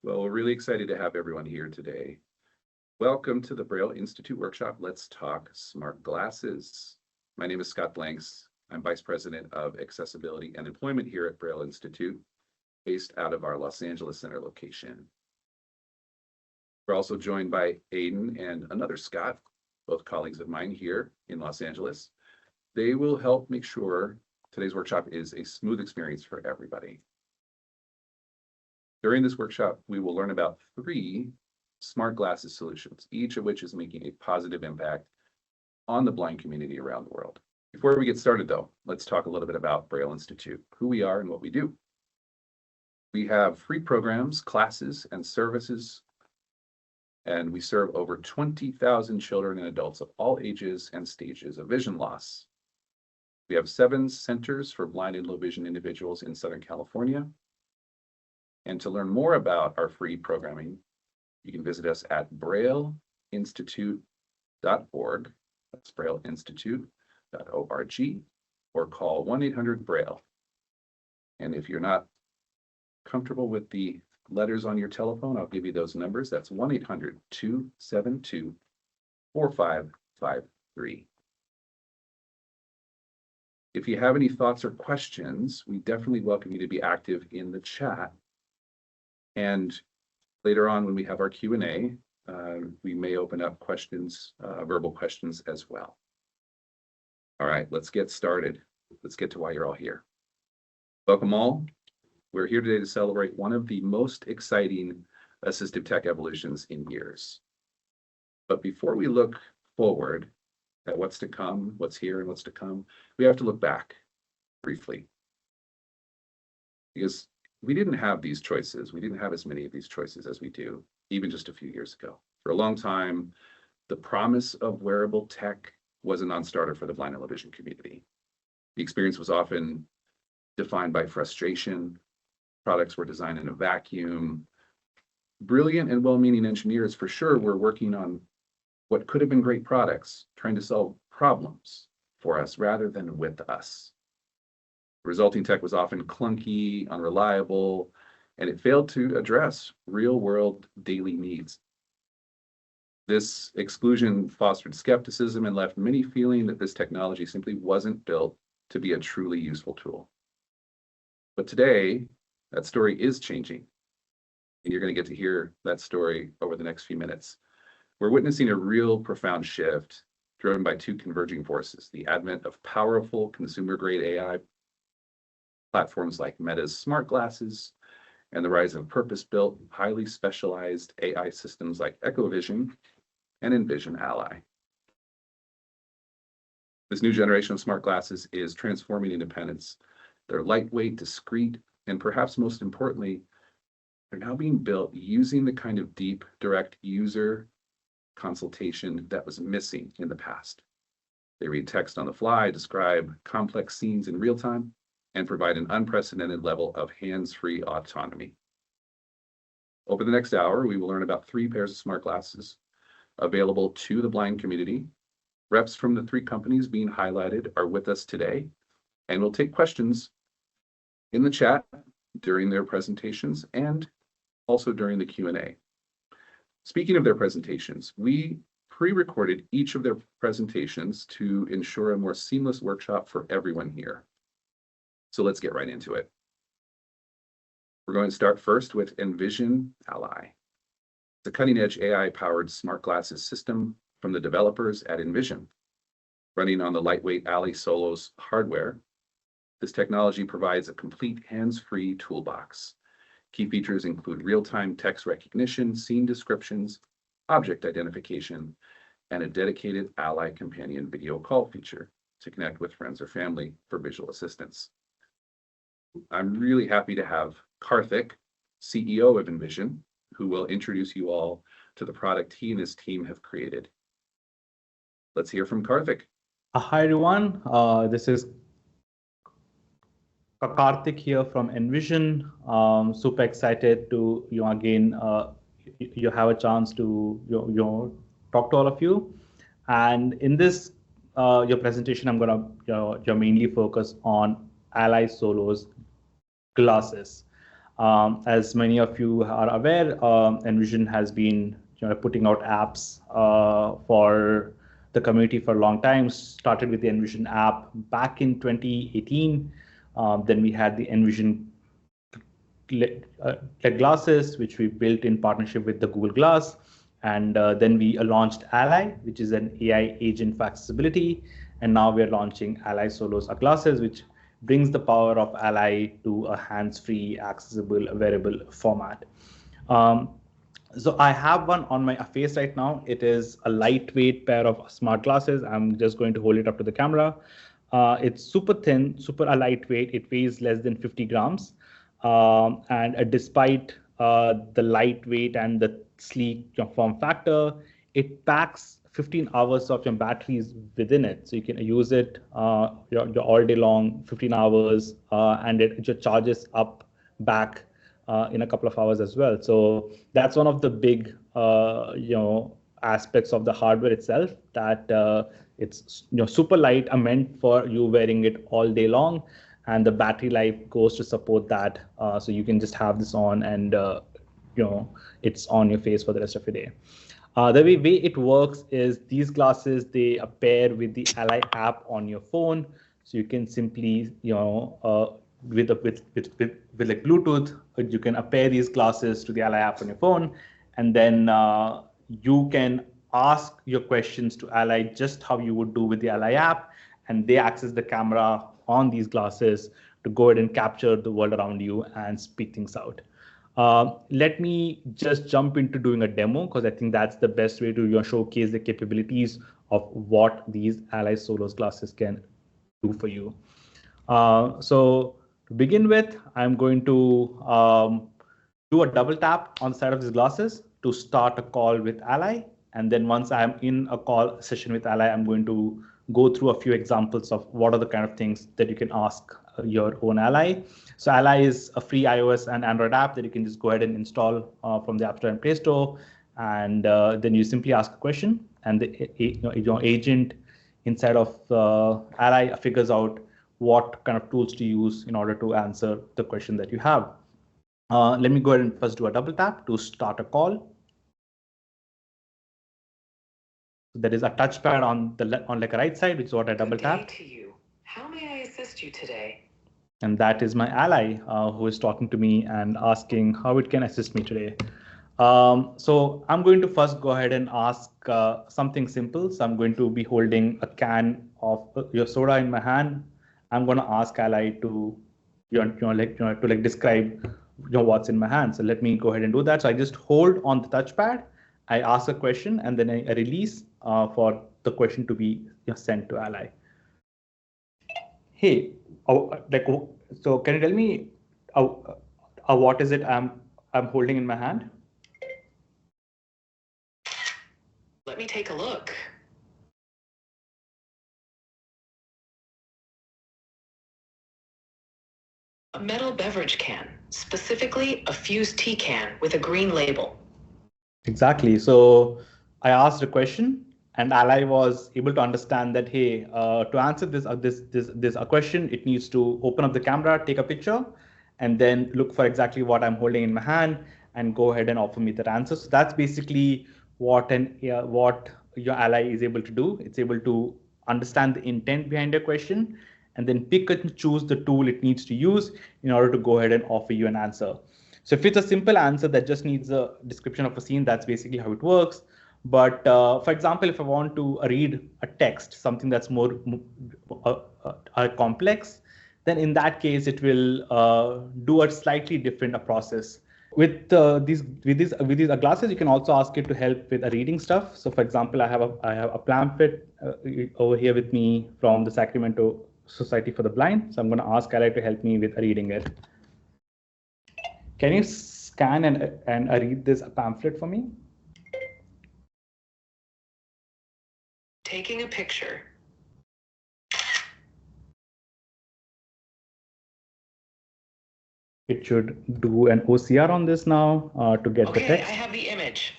Well, we're really excited to have everyone here today. Welcome to the Braille Institute workshop. Let's talk smart glasses. My name is Scott Blanks. I'm Vice President of Accessibility and Employment here at Braille Institute, based out of our Los Angeles Center location. We're also joined by Aiden and another Scott, both colleagues of mine here in Los Angeles. They will help make sure today's workshop is a smooth experience for everybody. During this workshop, we will learn about 3 smart glasses solutions, each of which is making a positive impact on the blind community around the world. Before we get started though, let's talk a little bit about Braille Institute, who we are and what we do. We have free programs, classes, and services, and we serve over 20,000 children and adults of all ages and stages of vision loss. We have 7 centers for blind and low vision individuals in Southern California. And to learn more about our free programming, you can visit us at brailleinstitute.org. That's brailleinstitute.org, or call 1-800-BRAILLE. And if you're not comfortable with the letters on your telephone, I'll give you those numbers. That's 1-800-272-4553. If you have any thoughts or questions, we definitely welcome you to be active in the chat. And later on, when we have our Q&A, we may open up questions, verbal questions as well. All right, let's get started. Let's get to why you're all here. Welcome all. We're here today to celebrate one of the most exciting assistive tech evolutions in years. But before we look forward at what's to come, what's here and what's to come, we have to look back briefly. Because we didn't have these choices. We didn't have as many of these choices as we do, even just a few years ago. For a long time, the promise of wearable tech was a non-starter for the blind and low vision community. The experience was often defined by frustration. Products were designed in a vacuum. Brilliant and well-meaning engineers, for sure, were working on what could have been great products, trying to solve problems for us rather than with us. The resulting tech was often clunky, unreliable, and it failed to address real-world daily needs. This exclusion fostered skepticism and left many feeling that this technology simply wasn't built to be a truly useful tool. But today, that story is changing, and you're going to get to hear that story over the next few minutes. We're witnessing a real profound shift driven by 2 converging forces: the advent of powerful consumer-grade AI platforms like Meta's smart glasses, and the rise of purpose-built, highly specialized AI systems like EchoVision and Envision Ally. This new generation of smart glasses is transforming independence. They're lightweight, discreet, and perhaps most importantly, they're now being built using the kind of deep, direct user consultation that was missing in the past. They read text on the fly, describe complex scenes in real time, and provide an unprecedented level of hands-free autonomy. Over the next hour, we will learn about 3 pairs of smart glasses available to the blind community. Reps from the 3 companies being highlighted are with us today, and we'll take questions in the chat during their presentations and also during the Q&A. Speaking of their presentations, we pre-recorded each of their presentations to ensure a more seamless workshop for everyone here. So let's get right into it. We're going to start first with Envision Ally. It's a cutting-edge AI-powered smart glasses system from the developers at Envision. Running on the lightweight Ally Solos hardware, this technology provides a complete hands-free toolbox. Key features include real-time text recognition, scene descriptions, object identification, and a dedicated Ally companion video call feature to connect with friends or family for visual assistance. I'm really happy to have Karthik, CEO of Envision, who will introduce you all to the product he and his team have created. Let's hear from Karthik. Hi everyone, this is Karthik here from Envision. Super excited to again you have a chance to talk to all of you. And in this your presentation, I'm gonna mainly focus on Ally Solos glasses. As many of you are aware, Envision has been putting out apps for the community for a long time. Started with the Envision app back in 2018. Then we had the Envision glasses, which we built in partnership with the Google Glass. And then we launched Ally, which is an AI agent for accessibility. And now we're launching Ally Solos glasses, which brings the power of Ally to a hands-free, accessible, wearable format. So I have one on my face right now. It is a lightweight pair of smart glasses. I'm just going to hold it up to the camera. It's super thin, super lightweight. It weighs less than 50 grams. And despite the lightweight and the sleek form factor, it packs 15 hours of your batteries within it. So you can use it your all day long, 15 hours, and it just charges up back in a couple of hours as well. So that's one of the big aspects of the hardware itself, that it's super light, meant for you wearing it all day long, and the battery life goes to support that. So you can just have this on and it's on your face for the rest of your day. The way it works is these glasses, they pair with the Ally app on your phone. So you can simply, with like Bluetooth, you can pair these glasses to the Ally app on your phone, and then you can ask your questions to Ally just how you would do with the Ally app, and they access the camera on these glasses to go ahead and capture the world around you and speak things out. Let me just jump into doing a demo, because I think that's the best way to showcase the capabilities of what these Ally Solos glasses can do for you. So to begin with, I'm going to do a double tap on the side of these glasses to start a call with Ally. And then once I'm in a call session with Ally, I'm going to go through a few examples of what are the kind of things that you can ask your own Ally. So Ally is a free iOS and Android app that you can just go ahead and install from the App Store and Play Store. And then you simply ask a question, and the agent inside of Ally figures out what kind of tools to use in order to answer the question that you have. Let me go ahead and first do a double tap to start a call. There is a touchpad on like a right side, which is what I double tap. To you. How may I assist you today? And that is my Ally who is talking to me and asking how it can assist me today. So I'm going to first go ahead and ask something simple. So I'm going to be holding a can of your soda in my hand. I'm going to ask Ally to describe what's in my hand. So let me go ahead and do that. So I just hold on the touchpad. I ask a question, and then I release for the question to be sent to Ally. Hey, so can you tell me what is it I'm holding in my hand? Let me take a look. A metal beverage can, specifically a fused tea can with a green label. Exactly. So I asked a question, and Ally was able to understand that, hey, to answer this a question, it needs to open up the camera, take a picture, and then look for exactly what I'm holding in my hand, and go ahead and offer me that answer. So that's basically what your Ally is able to do. It's able to understand the intent behind your question, and then pick and choose the tool it needs to use in order to go ahead and offer you an answer. So if it's a simple answer that just needs a description of a scene, that's basically how it works. But for example, if I want to read a text, something that's more complex, then in that case, it will do a slightly different process. With these glasses, you can also ask it to help with reading stuff. So for example, I have a pamphlet over here with me from the Sacramento Society for the Blind. So I'm going to ask Ally to help me with reading it. Can you scan and read this pamphlet for me? Taking a picture. It should do an OCR on this now to get the text. Okay, I have the image.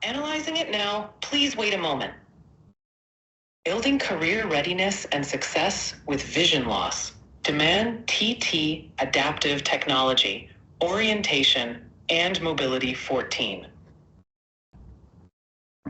Analyzing it now. Please wait a moment. Building career readiness and success with vision loss. Demand TT adaptive technology. orientation, and mobility 14.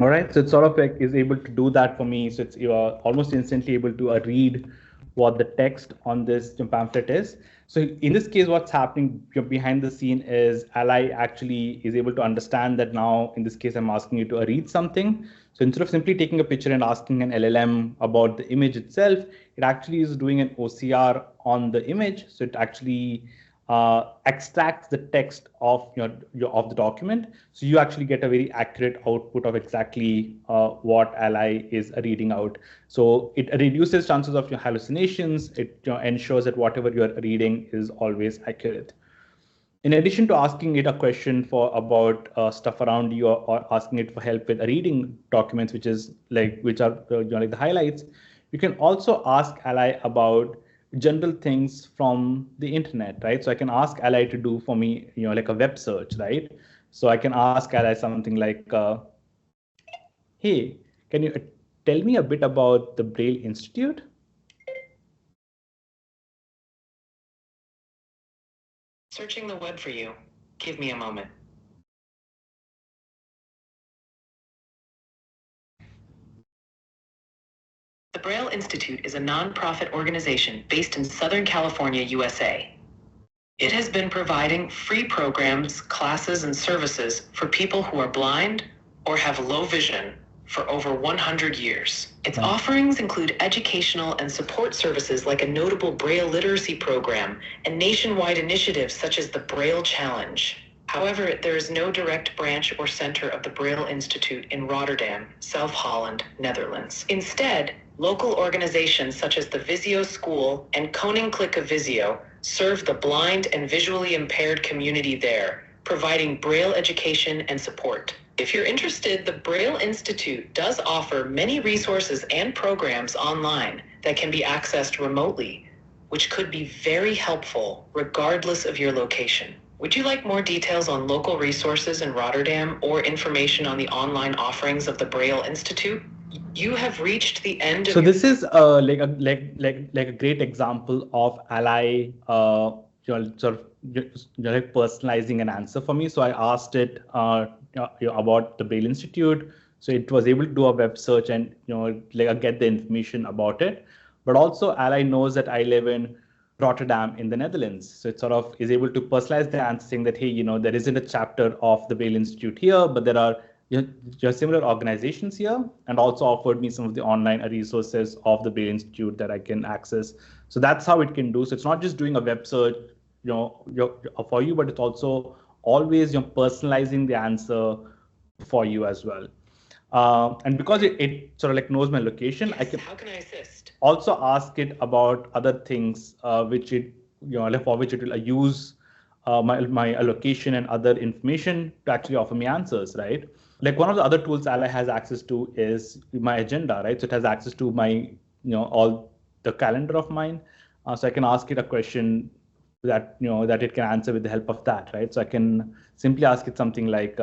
All right, so it sort of like is able to do that for me. So you are almost instantly able to read what the text on this pamphlet is. So in this case, what's happening behind the scene is Ally actually is able to understand that now, in this case, I'm asking you to read something. So instead of simply taking a picture and asking an LLM about the image itself, it actually is doing an OCR on the image. So it actually extracts the text of of the document, so you actually get a very accurate output of exactly what Ally is reading out. So it reduces chances of your hallucinations. It ensures that whatever you are reading is always accurate. In addition to asking it a question for about stuff around you, or asking it for help with reading documents, which are like the highlights, you can also ask Ally about general things from the internet, right? So I can ask Ally to do for me, like a web search, right? So I can ask Ally something like, hey, can you tell me a bit about the Braille Institute? Searching the web for you. Give me a moment. The Braille Institute is a nonprofit organization based in Southern California, USA. It has been providing free programs, classes, and services for people who are blind or have low vision for over 100 years. Its offerings include educational and support services like a notable Braille literacy program and nationwide initiatives such as the Braille Challenge. However, there is no direct branch or center of the Braille Institute in Rotterdam, South Holland, Netherlands. Instead, local organizations such as the Visio School and Koninklijke Visio serve the blind and visually impaired community there, providing Braille education and support. If you're interested, the Braille Institute does offer many resources and programs online that can be accessed remotely, which could be very helpful regardless of your location. Would you like more details on local resources in Rotterdam or information on the online offerings of the Braille Institute? You have reached the end of. So this is like a great example of Ally sort of like personalizing an answer for me. So I asked it about the Braille Institute. So it was able to do a web search and like get the information about it. But also Ally knows that I live in Rotterdam in the Netherlands. So it sort of is able to personalize the answer, saying that, hey, there isn't a chapter of the Braille Institute here, but there are similar organizations here, and also offered me some of the online resources of the Braille Institute that I can access. So that's how it can do. So it's not just doing a web search, for you, but it's also always personalizing the answer for you as well. And because it sort of like knows my location, yes, I can. How can I assist? Also ask it about other things which it for which it will use my location and other information to actually offer me answers, right? Like one of the other tools Ally has access to is my agenda, right? So it has access to my all the calendar of mine, so I can ask it a question that that it can answer with the help of that, right? So I can simply ask it something like,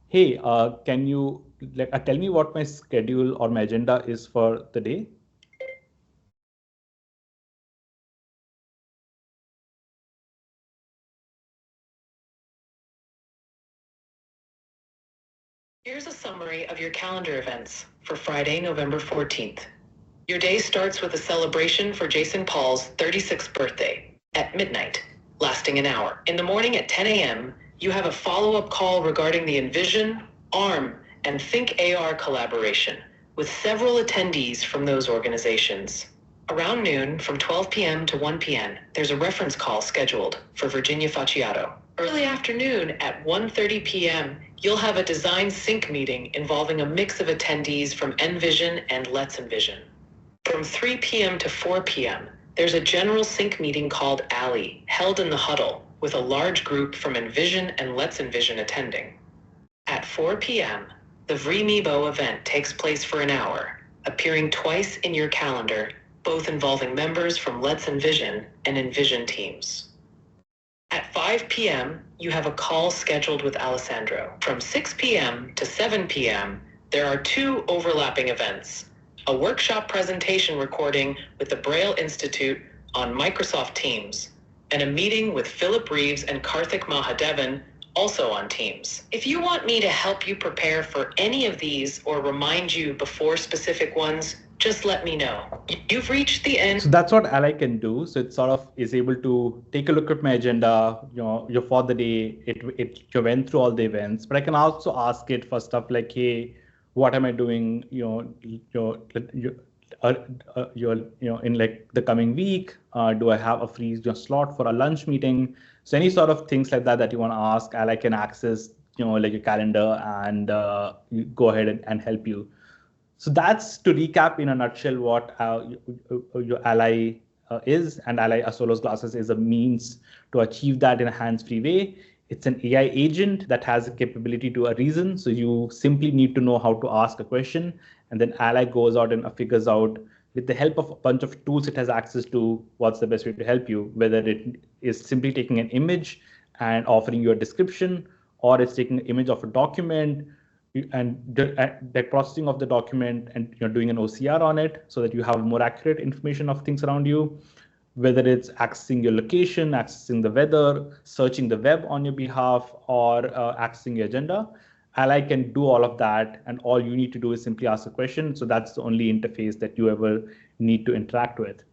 hey, can you tell me what my schedule or my agenda is for the day? Here's a summary of your calendar events for Friday, November 14th. Your day starts with a celebration for Jason Paul's 36th birthday at midnight, lasting an hour. In the morning at 10 a.m., you have a follow-up call regarding the Envision, ARM, and Think AR collaboration with several attendees from those organizations. Around noon, from 12 p.m. to 1 p.m., there's a reference call scheduled for Virginia Facciato. Early afternoon at 1:30 p.m., you'll have a design sync meeting involving a mix of attendees from Envision and Let's Envision. From 3 p.m. to 4 p.m., there's a general sync meeting called ALLY, held in the huddle, with a large group from Envision and Let's Envision attending. At 4 p.m., the VREMIBO event takes place for an hour, appearing twice in your calendar, both involving members from Let's Envision and Envision teams. At 5 p.m., you have a call scheduled with Alessandro. From 6 p.m. to 7 p.m., there are two overlapping events: a workshop presentation recording with the Braille Institute on Microsoft Teams, and a meeting with Philip Reeves and Karthik Mahadevan, also on Teams. If you want me to help you prepare for any of these or remind you before specific ones, just let me know. You've reached the end. So that's what Ally can do. So it sort of is able to take a look at my agenda, for the day. It went through all the events, but I can also ask it for stuff like, hey, what am I doing? In like the coming week, do I have a free slot for a lunch meeting? So any sort of things like that you want to ask, Ally can access, like your calendar and go ahead and help you. So that's, to recap in a nutshell, what your Ally is, and Ally Solos Glasses is a means to achieve that in a hands-free way. It's an AI agent that has a capability to reason. So you simply need to know how to ask a question, and then Ally goes out and figures out, with the help of a bunch of tools it has access to, what's the best way to help you, whether it is simply taking an image and offering you a description, or it's taking an image of a document and the processing of the document and doing an OCR on it so that you have more accurate information of things around you, whether it's accessing your location, accessing the weather, searching the web on your behalf, or accessing your agenda. Ally can do all of that, and all you need to do is simply ask a question. So that's the only interface that you ever need to interact with.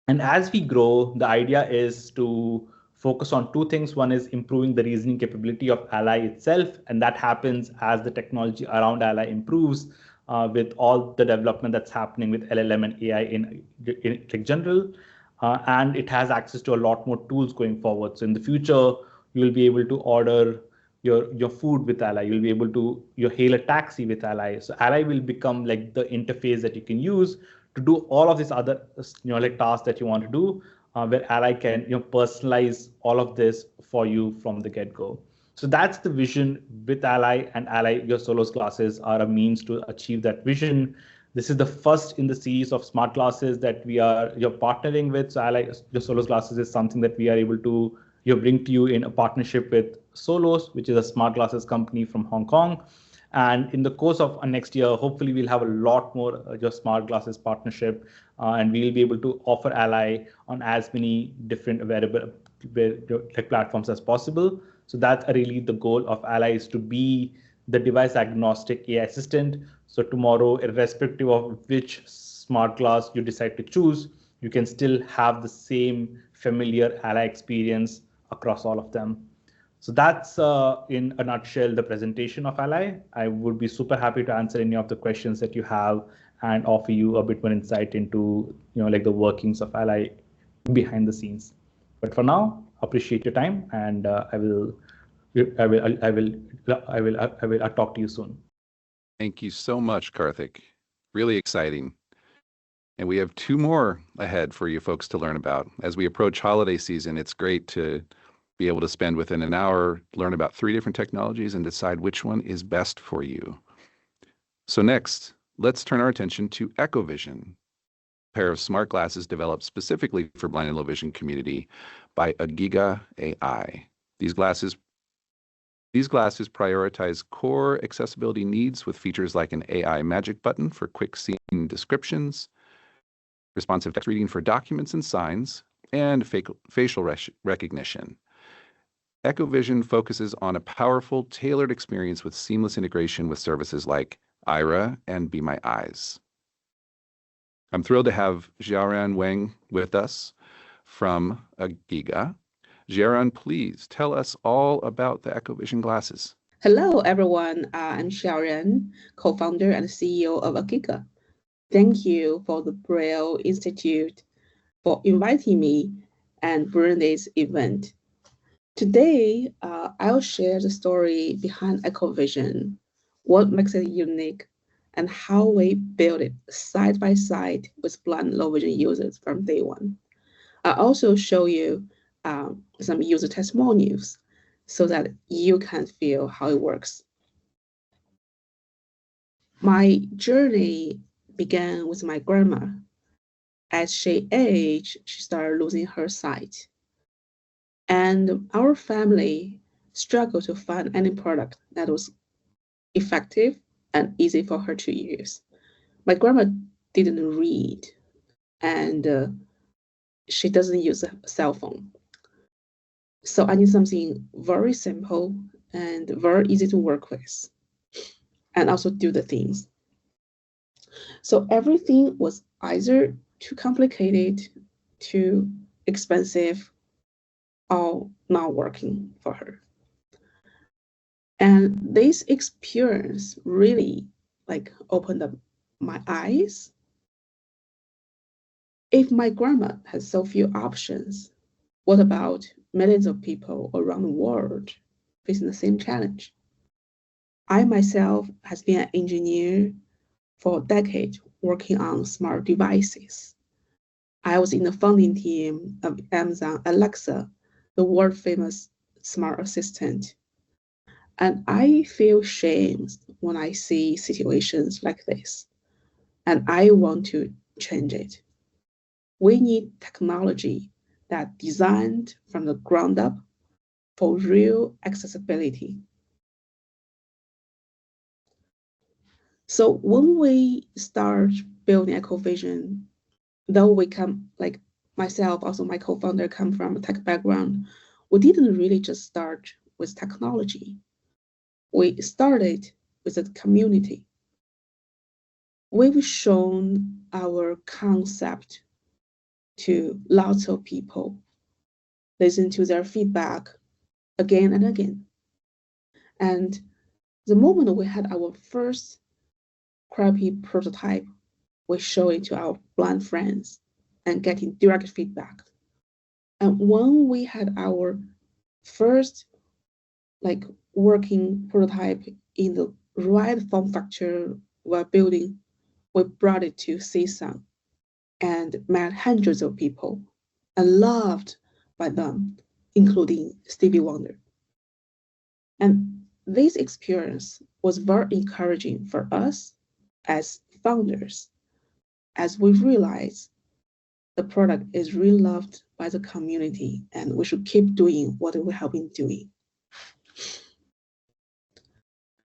And as we grow, the idea is to focus on two things. One is improving the reasoning capability of Ally itself, and that happens as the technology around Ally improves with all the development that's happening with LLM and AI in general. And it has access to a lot more tools going forward. So in the future, you'll be able to order your food with Ally. You'll be able to hail a taxi with Ally. So Ally will become like the interface that you can use to do all of these other like tasks that you want to do, where Ally can personalize all of this for you from the get-go. So that's the vision with Ally, and Ally, your Solos glasses are a means to achieve that vision. This is the first in the series of smart glasses that you're partnering with. So Ally, your Solos glasses is something that we are able to bring to you in a partnership with Solos, which is a smart glasses company from Hong Kong. And in the course of next year, hopefully we'll have a lot more your smart glasses partnership, and we'll be able to offer Ally on as many different wearable platforms as possible. So that's really the goal of Ally, is to be the device agnostic AI assistant. So tomorrow, irrespective of which smart glass you decide to choose, you can still have the same familiar Ally experience across all of them. So that's in a nutshell the presentation of Ally. I would be super happy to answer any of the questions that you have and offer you a bit more insight into like the workings of Ally behind the scenes. But for now, appreciate your time, and I will talk to you soon. Thank you so much, Karthik. Really exciting. And we have 2 more ahead for you folks to learn about. As we approach holiday season, it's great to be able to spend within an hour, learn about 3 different technologies, and decide which one is best for you. So next, let's turn our attention to EchoVision, a pair of smart glasses developed specifically for blind and low vision community by Agiga AI. These glasses prioritize core accessibility needs with features like an AI magic button for quick scene descriptions, responsive text reading for documents and signs, and facial recognition. EchoVision focuses on a powerful, tailored experience with seamless integration with services like Aira and Be My Eyes. I'm thrilled to have Xiaoran Wang with us from Agiga. Xiaoran, please tell us all about the EchoVision glasses. Hello, everyone. I'm Xiaoran, co-founder and CEO of Agiga. Thank you for the Braille Institute for inviting me and bring this event. Today, I'll share the story behind EchoVision, what makes it unique, and how we built it side by side with blind and low vision users from day one. I'll also show you some user testimonials so that you can feel how it works. My journey began with my grandma. As she aged, she started losing her sight. And our family struggled to find any product that was effective and easy for her to use. My grandma didn't read, and she doesn't use a cell phone. So I need something very simple and very easy to work with, and also do the things. So everything was either too complicated, too expensive, or not working for her. And this experience really opened up my eyes. If my grandma has so few options, what about millions of people around the world facing the same challenge? I myself has been an engineer for decades working on smart devices. I was in the founding team of Amazon Alexa, the world famous smart assistant. And I feel shamed when I see situations like this. And I want to change it. We need technology that designed from the ground up for real accessibility. So when we start building EchoVision, though we come, like myself, also my co-founder, come from a tech background, we didn't really just start with technology. We started with a community. We've shown our concept to lots of people, listen to their feedback again and again. And the moment we had our first crappy prototype, we show it to our blind friends and getting direct feedback. And when we had our first working prototype in the right form factor we're building, we brought it to CSUN and met hundreds of people and loved by them, including Stevie Wonder. And this experience was very encouraging for us as founders, as we realized the product is really loved by the community and we should keep doing what we have been doing.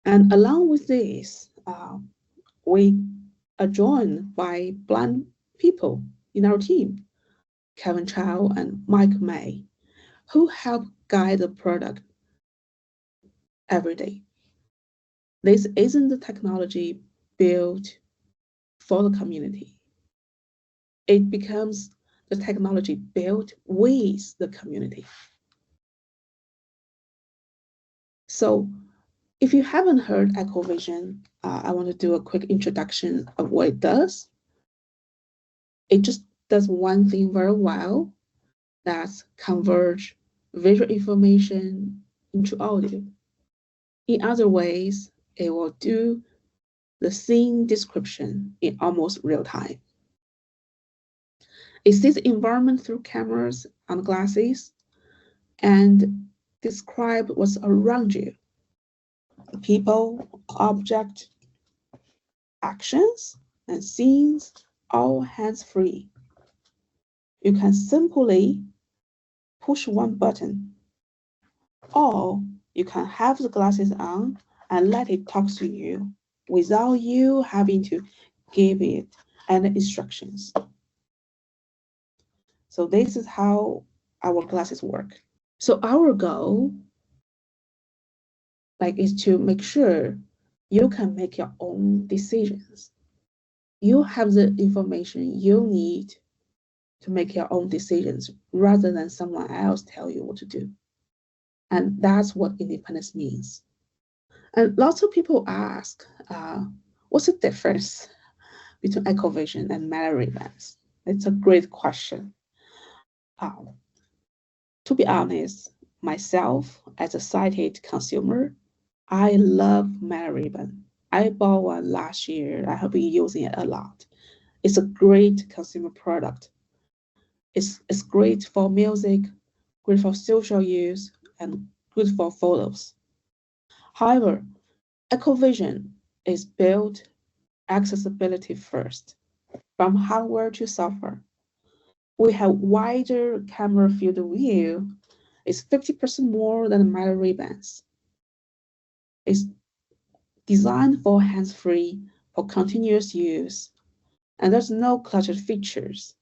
And along with this, we are joined by blind people in our team, Kevin Chow and Mike May, who help guide the product every day. This isn't the technology built for the community. It becomes the technology built with the community. So if you haven't heard EchoVision, I want to do a quick introduction of what it does. It just does one thing very well, that's converge visual information into audio. In other ways, it will do the scene description in almost real time. It sees the environment through cameras on glasses and describe what's around you. People, object, actions, and scenes, all hands-free. You can simply push one button, or you can have the glasses on and let it talk to you without you having to give it any instructions. So this is how our glasses work. So our goal is to make sure you can make your own decisions. You have the information you need to make your own decisions rather than someone else tell you what to do. And that's what independence means. And lots of people ask, what's the difference between EchoVision and Mallory bands? It's a great question. To be honest, myself as a sighted consumer, I love Mallory band. I bought one last year. I have been using it a lot. It's a great consumer product. It's great for music, great for social use, and good for photos. However, EchoVision is built accessibility first, from hardware to software. We have wider camera field of view. It's 50% more than Mallory Ray-Bans. It's designed for hands-free, for continuous use, and there's no cluttered features.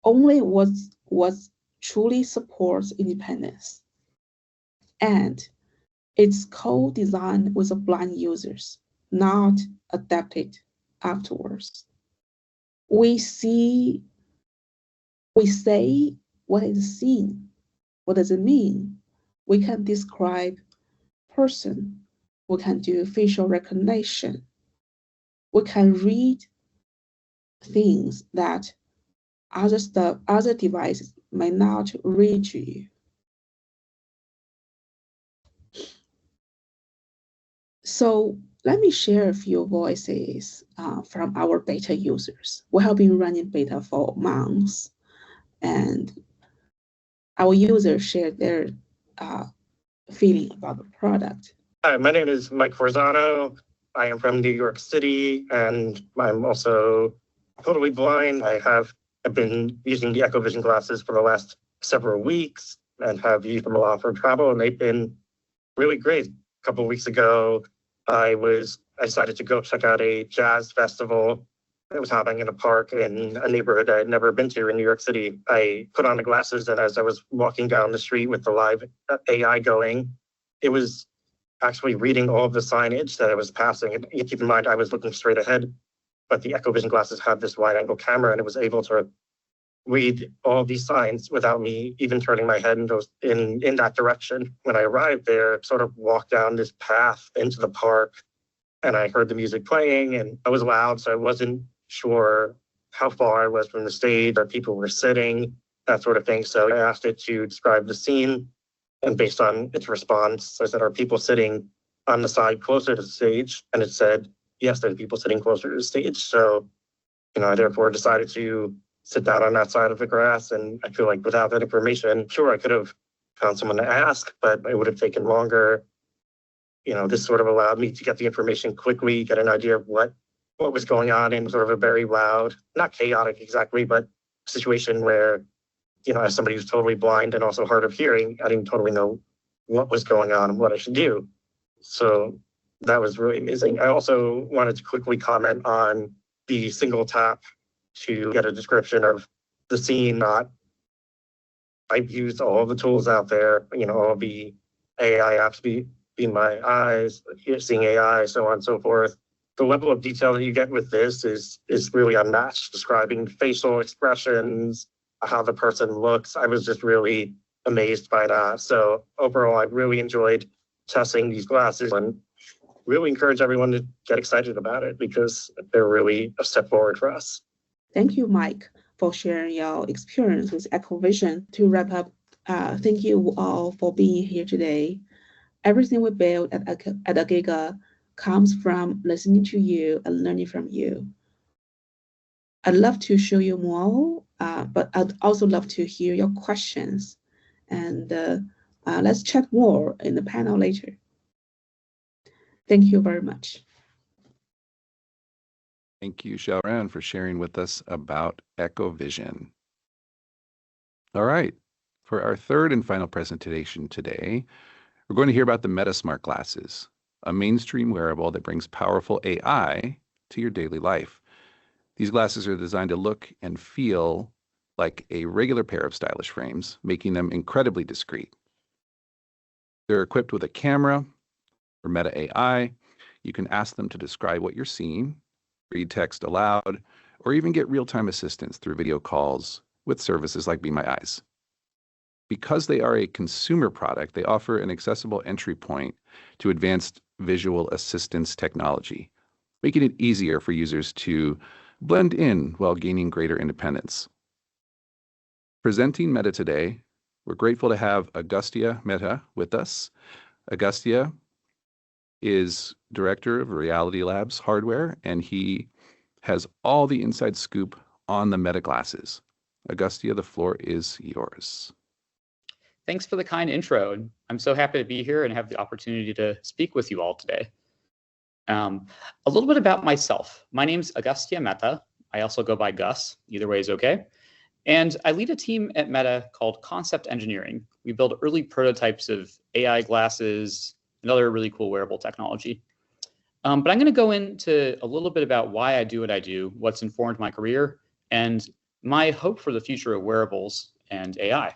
Only what truly supports independence. and it's co-designed with the blind users, not adapted afterwards. We say what is seen. What does it mean? We can describe person. We can do facial recognition. We can read things that other devices may not read to you. So let me share a few voices from our beta users. We have been running beta for months, and our users share their feeling about the product. Hi, my name is Mike Forzano. I am from New York City, and I'm also totally blind. I've been using the EchoVision glasses for the last several weeks and have used them a lot for travel, and they've been really great. A couple of weeks ago, I decided to go check out a jazz festival that was happening in a park in a neighborhood I had never been to in New York City. I put on the glasses, and as I was walking down the street with the live AI going, it was actually reading all of the signage that I was passing. And you keep in mind, I was looking straight ahead, but the EchoVision glasses had this wide angle camera, and it was able to read all these signs without me even turning my head in that direction. When I arrived there, sort of walked down this path into the park, and I heard the music playing, and it was loud, so I wasn't sure how far I was from the stage, where people were sitting, that sort of thing. So I asked it to describe the scene, and based on its response, I said, "Are people sitting on the side closer to the stage?" And it said, "Yes, there's people sitting closer to the stage." So, I therefore decided to sit down on that side of the grass. And I feel like without that information, sure, I could have found someone to ask, but it would have taken longer. This sort of allowed me to get the information quickly, get an idea of what was going on in sort of a very loud, not chaotic exactly, but situation where, as somebody who's totally blind and also hard of hearing, I didn't totally know what was going on and what I should do. So that was really amazing. I also wanted to quickly comment on the single tap to get a description of the scene. I've used all the tools out there, all the AI apps, Be My Eyes, Seeing AI, so on and so forth. The level of detail that you get with this is really unmatched, describing facial expressions, how the person looks. I was just really amazed by that. So overall, I really enjoyed testing these glasses and really encourage everyone to get excited about it because they're really a step forward for us. Thank you, Mike, for sharing your experience with EchoVision. To wrap up, thank you all for being here today. Everything we build at Agiga comes from listening to you and learning from you. I'd love to show you more, but I'd also love to hear your questions. And let's chat more in the panel later. Thank you very much. Thank you, Xiaoran, for sharing with us about EchoVision. All right, for our third and final presentation today, we're going to hear about the Meta Smart Glasses, a mainstream wearable that brings powerful AI to your daily life. These glasses are designed to look and feel like a regular pair of stylish frames, making them incredibly discreet. They're equipped with a camera or Meta AI. You can ask them to describe what you're seeing, read text aloud, or even get real-time assistance through video calls with services like Be My Eyes. Because they are a consumer product, they offer an accessible entry point to advanced visual assistance technology, making it easier for users to blend in while gaining greater independence. Presenting Meta today, we're grateful to have Agastya Mehta with us. Agastya is Director of Reality Labs Hardware, and he has all the inside scoop on the Meta glasses. Agastya, the floor is yours. Thanks for the kind intro. I'm so happy to be here and have the opportunity to speak with you all today. A little bit about myself. My name's Agastya Mehta. I also go by Gus. Either way is okay. And I lead a team at Meta called Concept Engineering. We build early prototypes of AI glasses and other really cool wearable technology. But I'm going to go into a little bit about why I do what I do, what's informed my career, and my hope for the future of wearables and AI.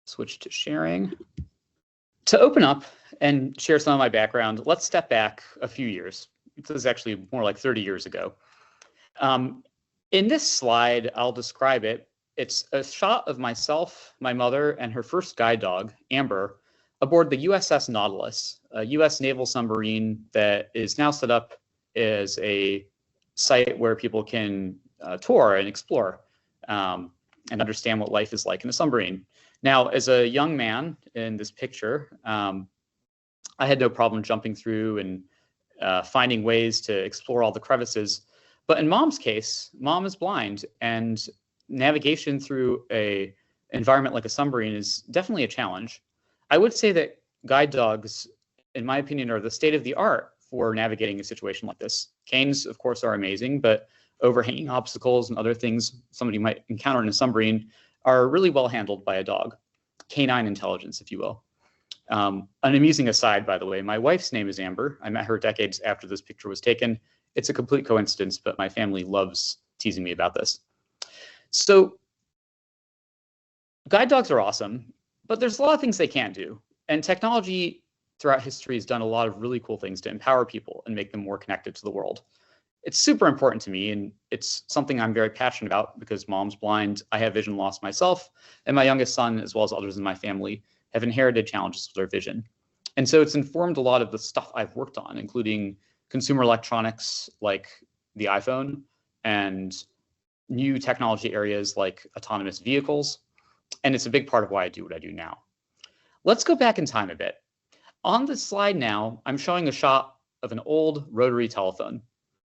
switch to sharing. To open up and share some of my background, let's step back a few years. This is actually more like 30 years ago. In this slide, I'll describe it. It's a shot of myself, my mother, and her first guide dog, Amber, aboard the USS Nautilus, a US naval submarine that is now set up as a site where people can tour and explore and understand what life is like in a submarine. Now, as a young man in this picture, I had no problem jumping through and finding ways to explore all the crevices. But in Mom's case, Mom is blind, and navigation through a environment like a submarine is definitely a challenge. I would say that guide dogs, in my opinion, are the state of the art for navigating a situation like this. Canes, of course, are amazing, but overhanging obstacles and other things somebody might encounter in a submarine are really well handled by a dog. Canine intelligence, if you will. An amusing aside, by the way, my wife's name is Amber. I met her decades after this picture was taken. It's a complete coincidence, but my family loves teasing me about this. So guide dogs are awesome, but there's a lot of things they can't do. And technology throughout history has done a lot of really cool things to empower people and make them more connected to the world. It's super important to me, and it's something I'm very passionate about because Mom's blind, I have vision loss myself, and my youngest son, as well as others in my family, have inherited challenges with their vision. And so it's informed a lot of the stuff I've worked on, including consumer electronics like the iPhone and new technology areas like autonomous vehicles. And it's a big part of why I do what I do now. Let's go back in time a bit. On this slide now, I'm showing a shot of an old rotary telephone.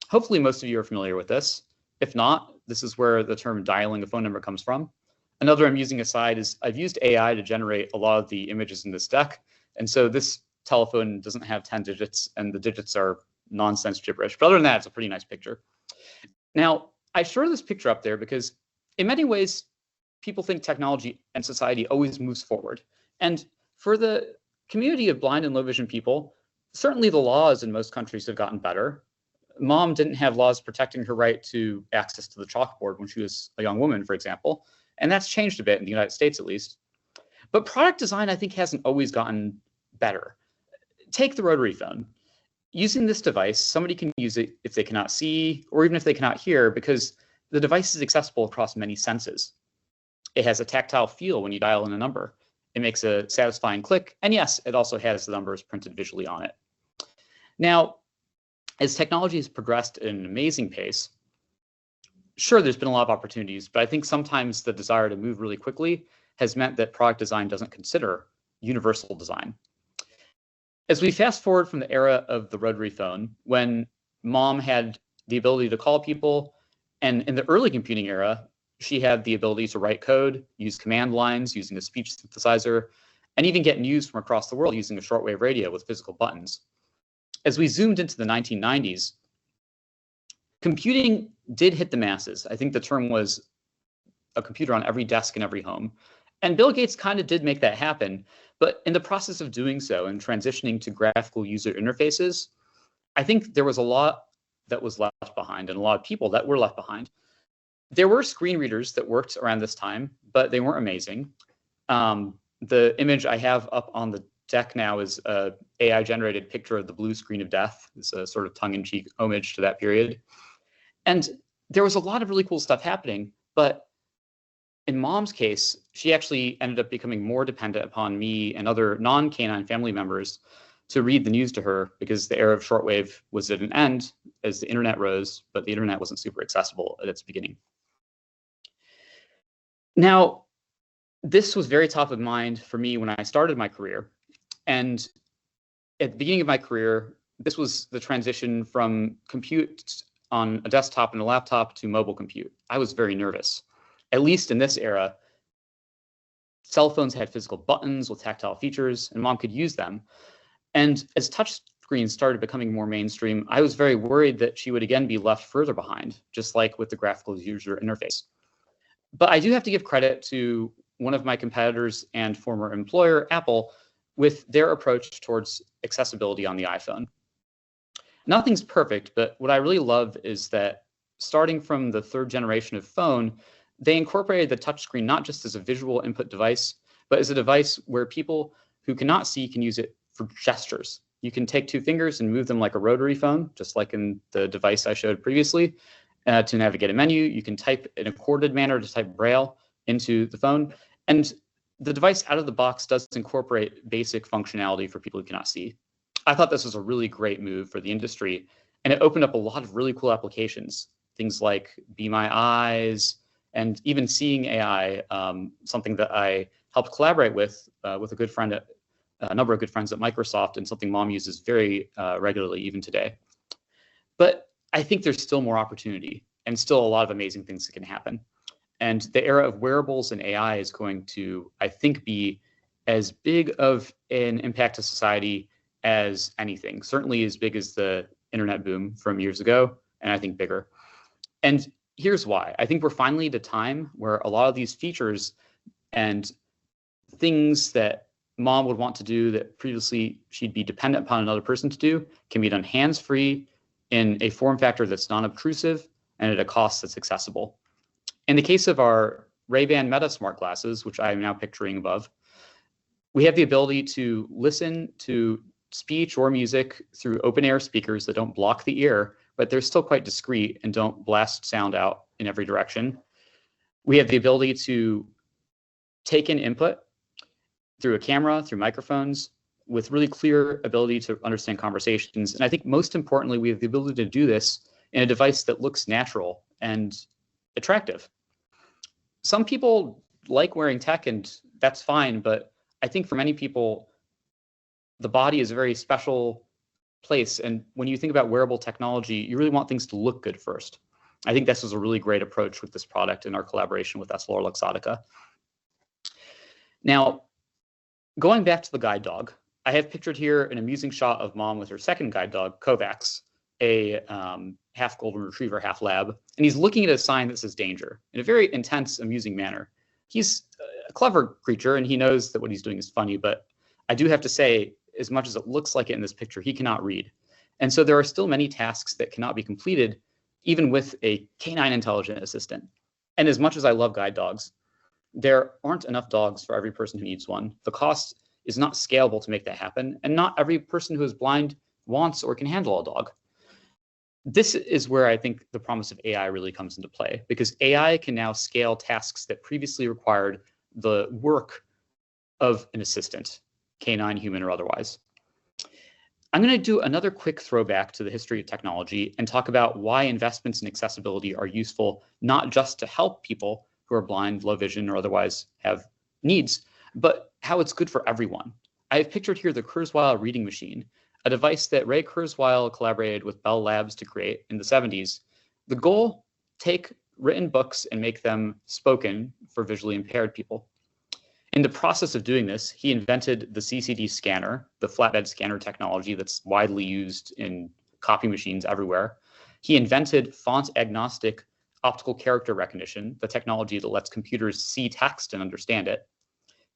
Hopefully most of you are familiar with this. If not, this is where the term dialing a phone number comes from. Another amusing aside is I've used AI to generate a lot of the images in this deck. And so this telephone doesn't have 10 digits and the digits are nonsense gibberish. But other than that, it's a pretty nice picture. Now, I showed this picture up there because in many ways, people think technology and society always moves forward. And for the community of blind and low vision people, certainly the laws in most countries have gotten better. Mom didn't have laws protecting her right to access to the chalkboard when she was a young woman, for example. And that's changed a bit in the United States, at least. But product design, I think, hasn't always gotten better. Take the rotary phone. Using this device, somebody can use it if they cannot see or even if they cannot hear because the device is accessible across many senses. It has a tactile feel when you dial in a number. It makes a satisfying click. And yes, it also has the numbers printed visually on it. Now, as technology has progressed at an amazing pace, sure, there's been a lot of opportunities, but I think sometimes the desire to move really quickly has meant that product design doesn't consider universal design. As we fast forward from the era of the rotary phone, when Mom had the ability to call people, and in the early computing era, she had the ability to write code, use command lines using a speech synthesizer, and even get news from across the world using a shortwave radio with physical buttons. As we zoomed into the 1990s, computing did hit the masses. I think the term was a computer on every desk in every home. And Bill Gates kind of did make that happen. But in the process of doing so and transitioning to graphical user interfaces, I think there was a lot that was left behind and a lot of people that were left behind. There were screen readers that worked around this time, but they weren't amazing. The image I have up on the deck now is an AI-generated picture of the blue screen of death. It's a sort of tongue-in-cheek homage to that period. And there was a lot of really cool stuff happening, but in Mom's case, she actually ended up becoming more dependent upon me and other non-canine family members to read the news to her because the era of shortwave was at an end as the internet rose, but the internet wasn't super accessible at its beginning. Now, this was very top of mind for me when I started my career. And at the beginning of my career, this was the transition from compute on a desktop and a laptop to mobile compute. I was very nervous. At least in this era, cell phones had physical buttons with tactile features, and Mom could use them. And as touchscreens started becoming more mainstream, I was very worried that she would again be left further behind, just like with the graphical user interface. But I do have to give credit to one of my competitors and former employer, Apple, with their approach towards accessibility on the iPhone. Nothing's perfect, but what I really love is that starting from the third generation of phone, they incorporated the touchscreen not just as a visual input device, but as a device where people who cannot see can use it for gestures. You can take two fingers and move them like a rotary phone, just like in the device I showed previously, to navigate a menu. You can type in a corded manner to type Braille into the phone. And the device out of the box does incorporate basic functionality for people who cannot see. I thought this was a really great move for the industry, and it opened up a lot of really cool applications, things like Be My Eyes, and even Seeing AI, something that I helped collaborate with a good friend at a number of good friends at Microsoft, and something Mom uses very regularly even today. But I think there's still more opportunity and still a lot of amazing things that can happen. And the era of wearables and AI is going to, I think, be as big of an impact to society as anything, certainly as big as the internet boom from years ago, and I think bigger. And here's why. I think we're finally at a time where a lot of these features and things that Mom would want to do that previously she'd be dependent upon another person to do can be done hands-free in a form factor that's non-obtrusive and at a cost that's accessible. In the case of our Ray-Ban Meta smart glasses, which I am now picturing above, we have the ability to listen to speech or music through open-air speakers that don't block the ear, but they're still quite discreet and don't blast sound out in every direction. We have the ability to take in input through a camera, through microphones, with really clear ability to understand conversations. And I think most importantly, we have the ability to do this in a device that looks natural and attractive. Some people like wearing tech, and that's fine, but I think for many people, the body is a very special place. And when you think about wearable technology, you really want things to look good first. I think this was a really great approach with this product in our collaboration with EssilorLuxottica. Now, going back to the guide dog, I have pictured here an amusing shot of Mom with her second guide dog, Kovacs, a half golden retriever, half lab, and he's looking at a sign that says danger in a very intense, amusing manner. He's a clever creature, and he knows that what he's doing is funny, but I do have to say, as much as it looks like it in this picture, he cannot read. And so there are still many tasks that cannot be completed, even with a canine intelligent assistant. And as much as I love guide dogs, there aren't enough dogs for every person who needs one. The cost is not scalable to make that happen, and not every person who is blind wants or can handle a dog. This is where I think the promise of AI really comes into play, because AI can now scale tasks that previously required the work of an assistant, canine, human, or otherwise. I'm going to do another quick throwback to the history of technology and talk about why investments in accessibility are useful, not just to help people who are blind, low vision, or otherwise have needs, but how it's good for everyone. I have pictured here the Kurzweil reading machine, a device that Ray Kurzweil collaborated with Bell Labs to create in the 70s. The goal, take written books and make them spoken for visually impaired people. In the process of doing this, he invented the CCD scanner, the flatbed scanner technology that's widely used in copy machines everywhere. He invented font agnostic optical character recognition, the technology that lets computers see text and understand it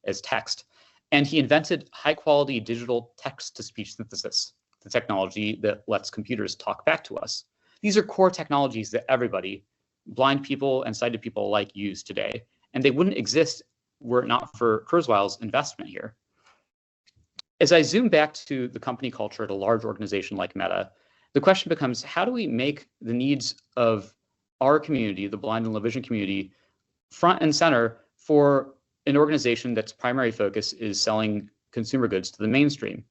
as text. And he invented high-quality digital text-to-speech synthesis, the technology that lets computers talk back to us. These are core technologies that everybody, blind people and sighted people alike, use today, and they wouldn't exist were it not for Kurzweil's investment here. As I zoom back to the company culture at a large organization like Meta, the question becomes, how do we make the needs of our community, the blind and low vision community, front and center for an organization that's primary focus is selling consumer goods to the mainstream?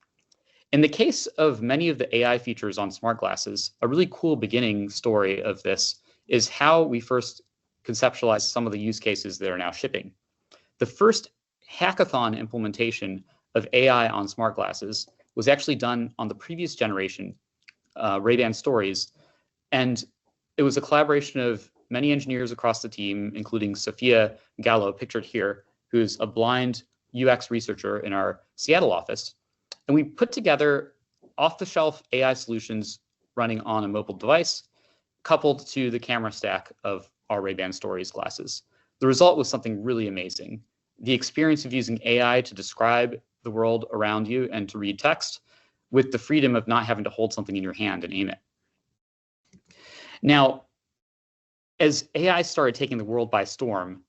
In the case of many of the AI features on smart glasses, a really cool beginning story of this is how we first conceptualized some of the use cases that are now shipping. The first hackathon implementation of AI on smart glasses was actually done on the previous generation, Ray-Ban Stories, and it was a collaboration of many engineers across the team, including Sophia Gallo, pictured here, who's a blind UX researcher in our Seattle office. And we put together off-the-shelf AI solutions running on a mobile device, coupled to the camera stack of our Ray-Ban Stories glasses. The result was something really amazing. The experience of using AI to describe the world around you and to read text with the freedom of not having to hold something in your hand and aim it. Now, as AI started taking the world by storm,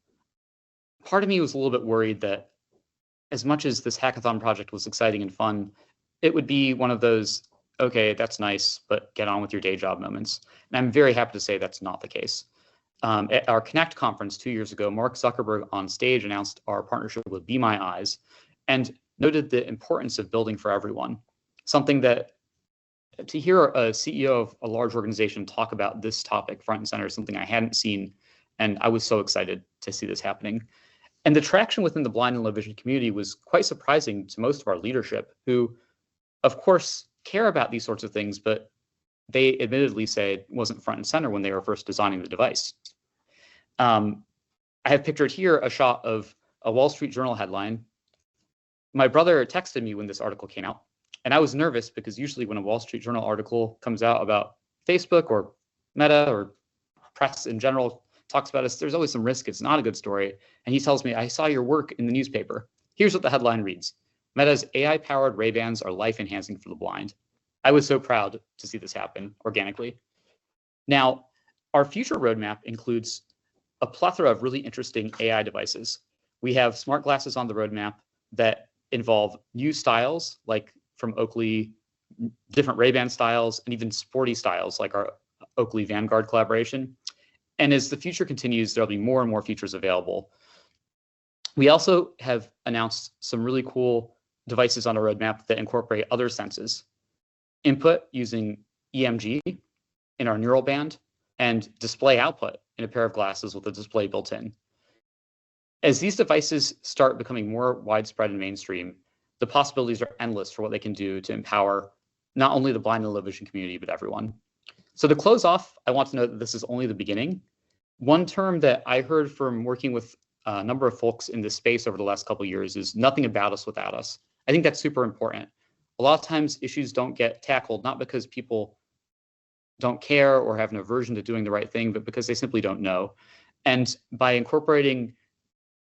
part of me was a little bit worried that as much as this hackathon project was exciting and fun, it would be one of those, okay, that's nice, but get on with your day job moments. And I'm very happy to say that's not the case. At our Connect conference 2 years ago, Mark Zuckerberg on stage announced our partnership with Be My Eyes and noted the importance of building for everyone. Something that, to hear a CEO of a large organization talk about this topic front and center is something I hadn't seen, and I was so excited to see this happening. And the traction within the blind and low vision community was quite surprising to most of our leadership, who, of course, care about these sorts of things, but they admittedly say it wasn't front and center when they were first designing the device. I have pictured here a shot of a Wall Street Journal headline. My brother texted me when this article came out, and I was nervous because usually when a Wall Street Journal article comes out about Facebook or Meta or press in general talks about us, there's always some risk. It's not a good story. And he tells me, I saw your work in the newspaper. Here's what the headline reads. Meta's AI-powered Ray-Bans are life-enhancing for the blind. I was so proud to see this happen organically. Now, our future roadmap includes a plethora of really interesting AI devices. We have smart glasses on the roadmap that involve new styles, like from Oakley, different Ray-Ban styles, and even sporty styles, like our Oakley Vanguard collaboration. And as the future continues, there'll be more and more features available. We also have announced some really cool devices on our roadmap that incorporate other senses. Input using EMG in our neural band, and display output in a pair of glasses with a display built in. As these devices start becoming more widespread and mainstream, the possibilities are endless for what they can do to empower not only the blind and low vision community, but everyone. So to close off, I want to note that this is only the beginning. One term that I heard from working with a number of folks in this space over the last couple of years is nothing about us without us. I think that's super important. A lot of times issues don't get tackled, not because people don't care or have an aversion to doing the right thing, but because they simply don't know. And by incorporating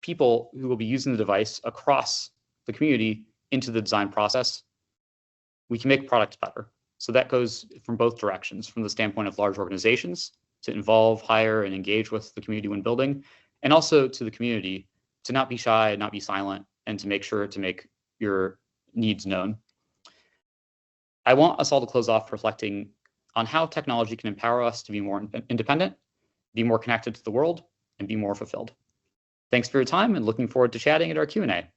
people who will be using the device across the community into the design process, we can make products better. So that goes from both directions, from the standpoint of large organizations to involve, hire, and engage with the community when building, and also to the community to not be shy, not be silent, and to make sure to make your needs known. I want us all to close off reflecting on how technology can empower us to be more independent, be more connected to the world, and be more fulfilled. Thanks for your time, and looking forward to chatting at our Q&A.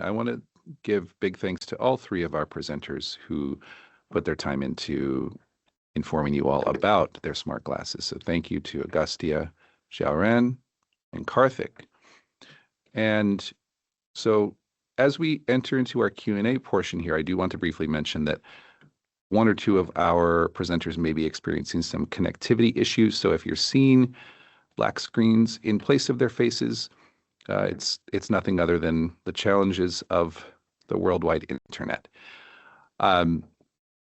I want to give big thanks to all three of our presenters who put their time into informing you all about their smart glasses. So thank you to Agastya, Xiaoran, and Karthik. And so as we enter into our Q&A portion here, I do want to briefly mention that one or two of our presenters may be experiencing some connectivity issues. So if you're seeing black screens in place of their faces, it's nothing other than the challenges of the worldwide internet.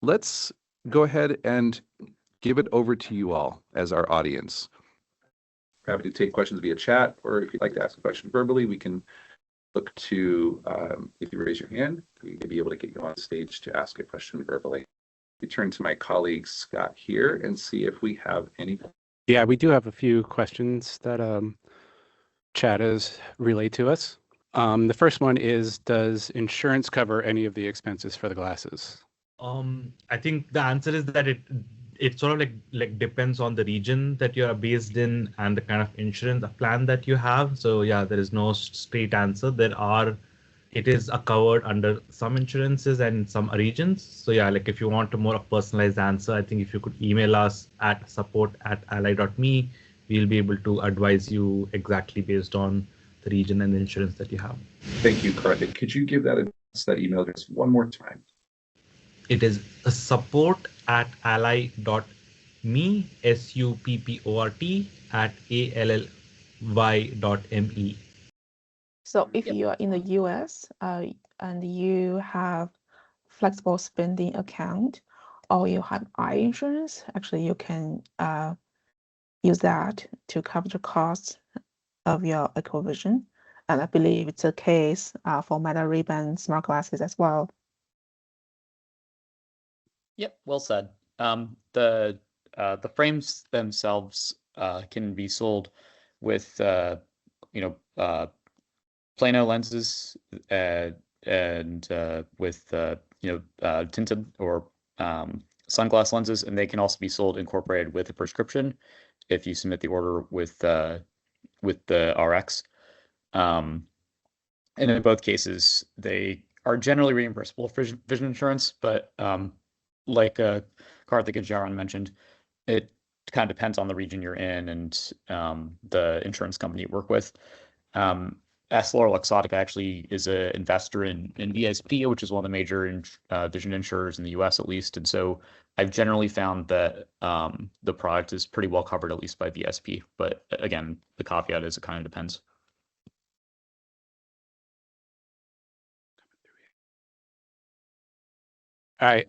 Let's go ahead and give it over to you all as our audience. We're happy to take questions via chat, or if you'd like to ask a question verbally, we can look to, if you raise your hand, we may be able to get you on stage to ask a question verbally. We turn to my colleague Scott here and see if we have any. Yeah, we do have a few questions that chat has relayed to us. The first one is, does insurance cover any of the expenses for the glasses? I think the answer is that it sort of like depends on the region that you are based in and the kind of insurance plan that you have. So yeah, there is no straight answer. It is covered under some insurances and some regions. So yeah, like if you want a more personalized answer, I think if you could email us at support@ally.me, we'll be able to advise you exactly based on the region and the insurance that you have. Thank you, Karthik. Could you give that email address one more time? It is support@ally.me, support@ally.me. So if you are in the US and you have flexible spending account or you have eye insurance, actually you can use that to cover the costs of your EchoVision. And I believe it's a case for Meta Ray-Ban smart glasses as well. Yep, well said. The frames themselves can be sold with plano lenses and with tinted or sunglass lenses, and they can also be sold incorporated with a prescription if you submit the order with the RX. And in both cases, they are generally reimbursable for vision insurance, but like Karthik and Sharon mentioned, it kind of depends on the region you're in and the insurance company you work with. EssilorLuxottica actually is an investor in VSP, which is one of the major vision insurers in the US at least. And so I've generally found that the product is pretty well covered, at least by VSP. But again, the caveat is it kind of depends. All right.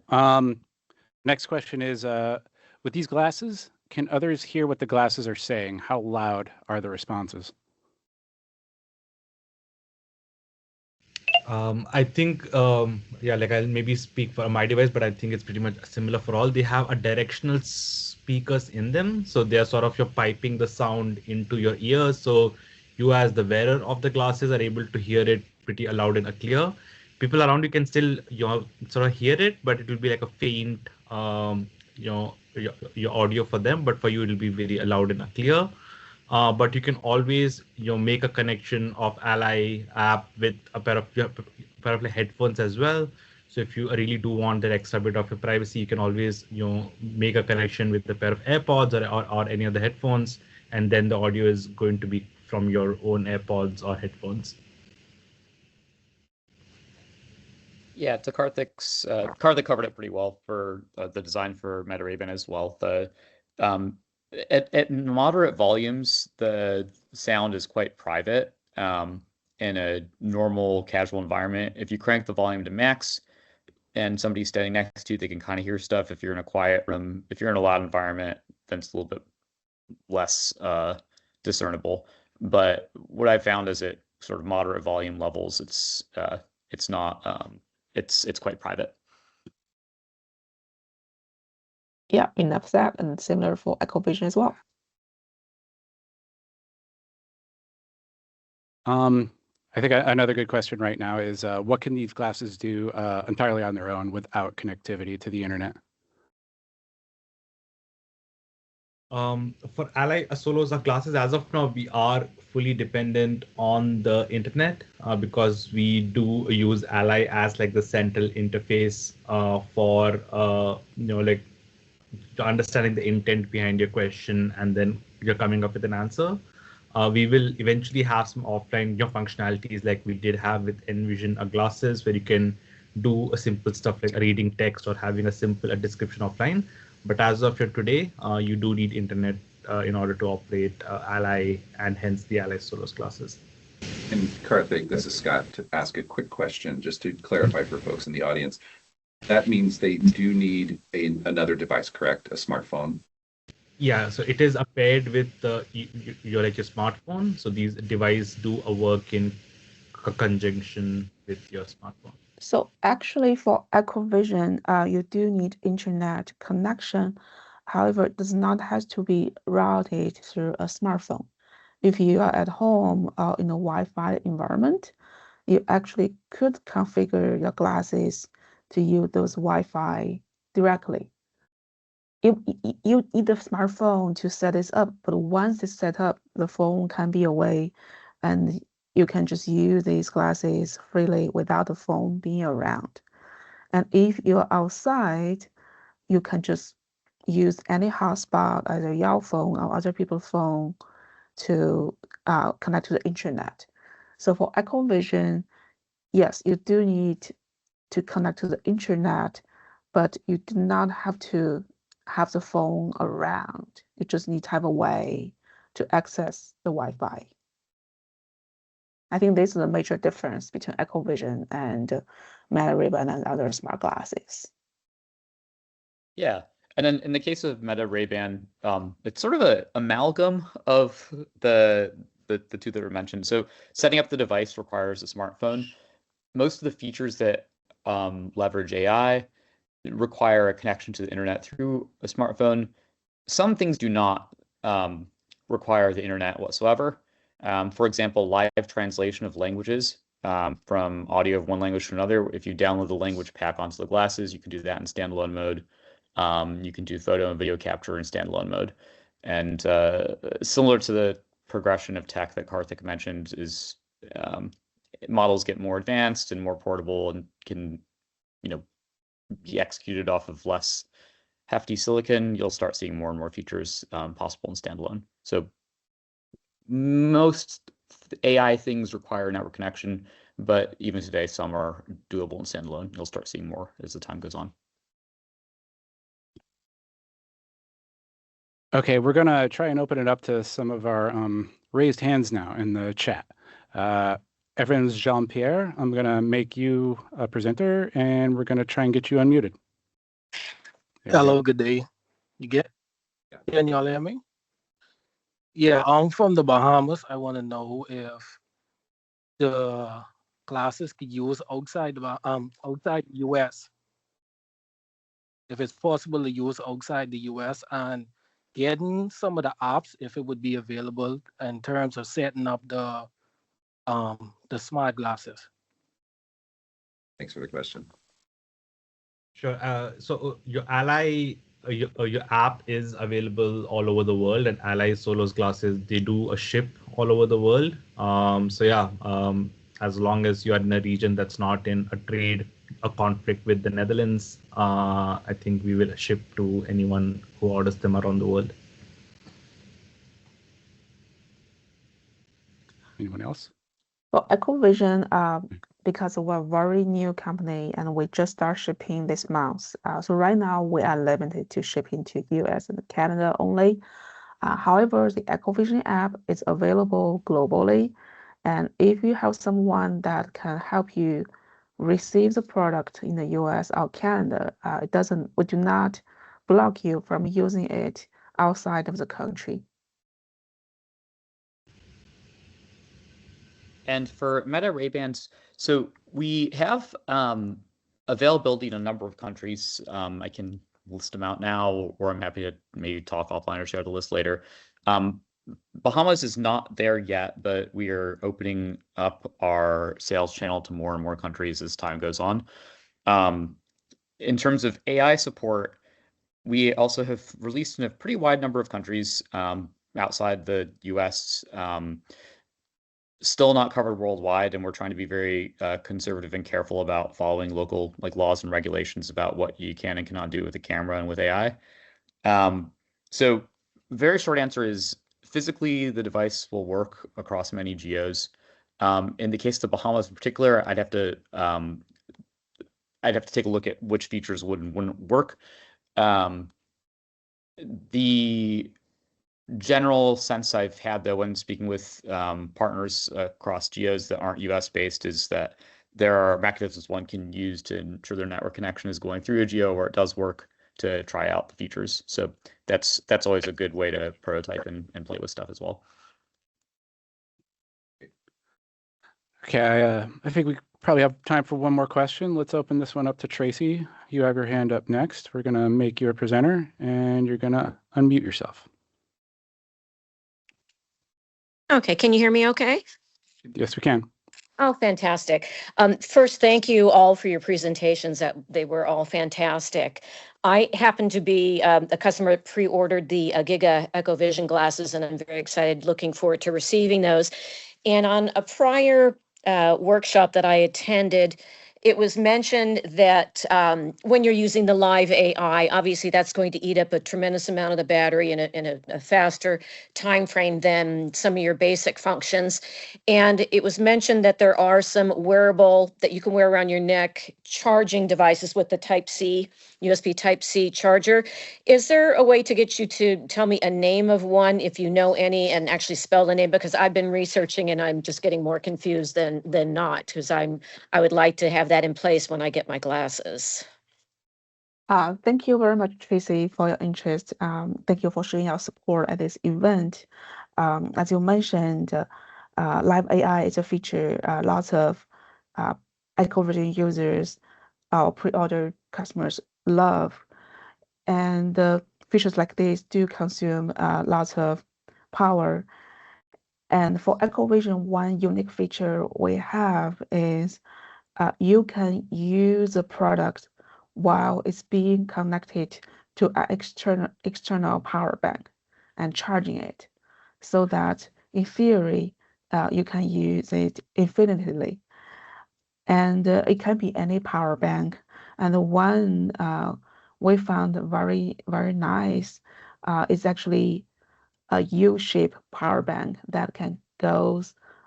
Next question is, with these glasses, can others hear what the glasses are saying? How loud are the responses? I think, yeah, like I'll maybe speak for my device, but I think it's pretty much similar for all. They have a directional speakers in them. So they're sort of, you're piping the sound into your ears. So you as the wearer of the glasses are able to hear it pretty loud and clear. People around you can still, sort of hear it, but it will be like a faint, your audio for them, but for you, it'll be very loud and clear. But you can always make a connection of Ally app with a pair of headphones as well. So if you really do want that extra bit of your privacy, you can always make a connection with a pair of AirPods or any of the headphones, and then the audio is going to be from your own AirPods or headphones. Yeah, to Karthik's, Karthik covered it pretty well for the design for Meta Ray-Ban as well. At moderate volumes, the sound is quite private in a normal casual environment. If you crank the volume to max and somebody's standing next to you, they can kind of hear stuff. If you're in a quiet room, if you're in a loud environment, then it's a little bit less discernible. But what I found is at sort of moderate volume levels, it's quite private. Yeah, enough said, and similar for EchoVision as well. I think another good question right now is, what can these glasses do entirely on their own without connectivity to the internet? For Ally Solos glasses, as of now, we are fully dependent on the internet because we do use Ally as like the central interface for like understanding the intent behind your question, and then you're coming up with an answer. We will eventually have some offline functionalities like we did have with Envision glasses, where you can do a simple stuff like reading text or having a simple description offline. But as of today, you do need internet in order to operate Ally and hence the Ally Solos glasses. And Karthik, this is Scott, to ask a quick question, just to clarify for folks in the audience. That means they do need another device, correct? A smartphone? Yeah, so it is paired with your smartphone. So these devices do work in conjunction with your smartphone. So actually for EchoVision, you do need internet connection. However, it does not have to be routed through a smartphone. If you are at home or in a Wi-Fi environment, you actually could configure your glasses to use those Wi-Fi directly. You need the smartphone to set this up, but once it's set up, the phone can be away, and you can just use these glasses freely without the phone being around. And if you're outside, you can just use any hotspot, either your phone or other people's phone, to connect to the internet. So for EchoVision, yes, you do need to connect to the internet, but you do not have to have the phone around. You just need to have a way to access the Wi-Fi. I think this is a major difference between EchoVision and Meta Ray-Ban and other smart glasses. Yeah, and then in the case of Meta Ray-Ban, it's sort of an amalgam of the two that were mentioned. So setting up the device requires a smartphone. Most of the features that leverage AI require a connection to the internet through a smartphone. Some things do not require the internet whatsoever. For example, live translation of languages from audio of one language to another. If you download the language pack onto the glasses, you can do that in standalone mode. You can do photo and video capture in standalone mode. And similar to the progression of tech that Karthik mentioned, is models get more advanced and more portable and can, be executed off of less hefty silicon. You'll start seeing more and more features possible in standalone. So most AI things require network connection, but even today, some are doable in standalone. You'll start seeing more as the time goes on. Okay, we're going to try and open it up to some of our raised hands now in the chat. Everyone's Jean-Pierre. I'm going to make you a presenter, and we're going to try and get you unmuted. Hello, good day. Can y'all hear me? Yeah, I'm from the Bahamas. I want to know if the classes could use outside the US. If it's possible to use outside the US, and getting some of the apps, if it would be available in terms of setting up the smart glasses. Thanks for the question. Sure. So your Ally, your app is available all over the world, and Ally Solos glasses, they do a ship all over the world. So yeah, as long as you are in a region that's not in a conflict with the Netherlands, I think we will ship to anyone who orders them around the world. Anyone else? Well, EchoVision, because we're a very new company and we just start shipping this month. So right now we are limited to shipping to US and Canada only. However, the EchoVision app is available globally. And if you have someone that can help you receive the product in the US or Canada, we do not block you from using it outside of the country. And for Meta Ray-Bans, so we have availability in a number of countries. I can list them out now, or I'm happy to maybe talk offline or share the list later. Bahamas is not there yet, but we are opening up our sales channel to more and more countries as time goes on. In terms of AI support, we also have released in a pretty wide number of countries outside the US. Still not covered worldwide, and we're trying to be very conservative and careful about following local laws and regulations about what you can and cannot do with the camera and with AI. So very short answer is physically the device will work across many geos. In the case of the Bahamas in particular, I'd have to take a look at which features would and wouldn't work. The general sense I've had, though, when speaking with partners across geos that aren't US based, is that there are mechanisms one can use to ensure their network connection is going through a geo where it does work, to try out the features. So that's always a good way to prototype and play with stuff as well. Okay, I think we probably have time for one more question. Let's open this one up to Tracy. You have your hand up next. We're going to make you a presenter, and you're going to unmute yourself. Okay, can you hear me okay? Yes, we can. Oh, fantastic. First, thank you all for your presentations. They were all fantastic. I happen to be a customer that pre-ordered the Giga EchoVision glasses, and I'm very excited, looking forward to receiving those. And on a prior workshop that I attended, it was mentioned that when you're using the live AI, obviously that's going to eat up a tremendous amount of the battery in a faster time frame than some of your basic functions. And it was mentioned that there are some wearable that you can wear around your neck charging devices with the USB Type-C charger. Is there a way to get you to tell me a name of one, if you know any, and actually spell the name? Because I've been researching and I'm just getting more confused than not, because I would like to have that in place when I get my glasses. Thank you very much, Tracy, for your interest. Thank you for showing your support at this event. As you mentioned, Live AI is a feature lots of EchoVision users, our pre-order customers love. And features like this do consume lots of power. And for EchoVision, one unique feature we have is you can use the product while it's being connected to an external power bank and charging it, so that in theory, you can use it infinitely. And it can be any power bank. And the one we found very, very nice is actually a U-shaped power bank that can go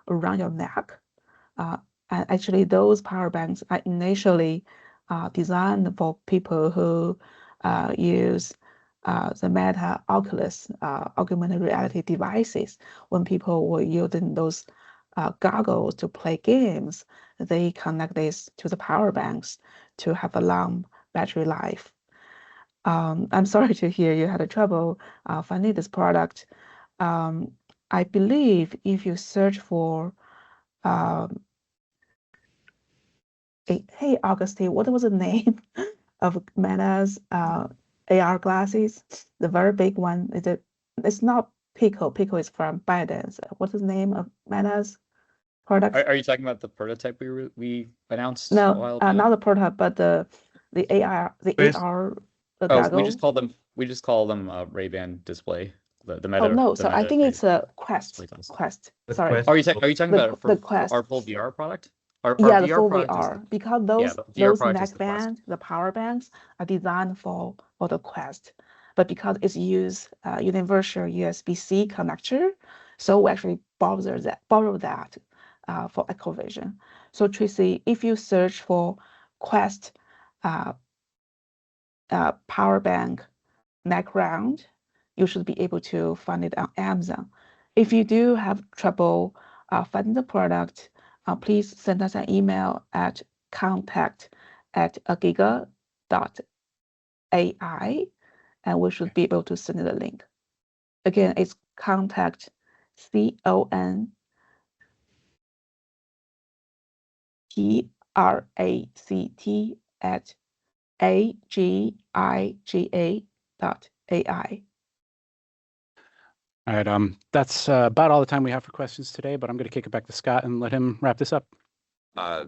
around your neck. And actually, those power banks are initially designed for people who use the Meta Oculus augmented reality devices. When people were using those goggles to play games, they connect this to the power banks to have a long battery life. I'm sorry to hear you had a trouble finding this product. I believe if you search for hey, Augustine, what was the name of Meta's AR glasses? The very big one. It's not Pico. Pico is from ByteDance. What's the name of Meta's product? Are you talking about the prototype we announced a No, while ago? not the prototype, but the AR, Where's- AR Oh, goggle. we just call them Ray-Ban display. The Meta. Oh no, the so I Meta think it's a Quest. display glasses. Quest. The Sorry. Quest. Are you talking The- about it for the Quest. our full VR product? Our Yeah, the VR full product is VR, because yeah, those the VR product is neck the Quest. band, the power banks are designed for the Quest, but because it's use universal USB-C connector, so we actually borrow that for EchoVision. So Tracy, if you search for Quest power bank neck round, you should be able to find it on Amazon. If you do have trouble finding the product, please send us an email at contact@agiga.ai, and we should be able to send you the link. Again, it's contact, contact@agiga.ai. All right, that's about all the time we have for questions today, but I'm going to kick it back to Scott and let him wrap this up.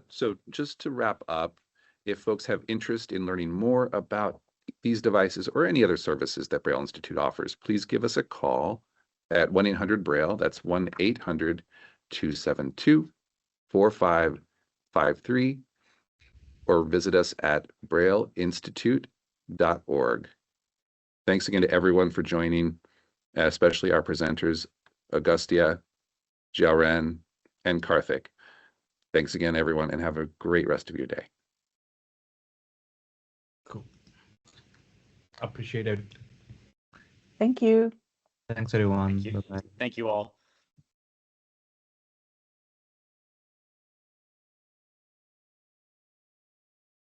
So just to wrap up, if folks have interest in learning more about these devices or any other services that Braille Institute offers, please give us a call at 1-800-BRAILLE. That's 1-800-272-4553, or visit us at brailleinstitute.org. Thanks again to everyone for joining, especially our presenters, Augustia, Jiaoren, and Karthik. Thanks again, everyone, and have a great rest of your day. Cool. Appreciate it. Thank you. Thanks, everyone. Thank you. Bye-bye. Thank you all.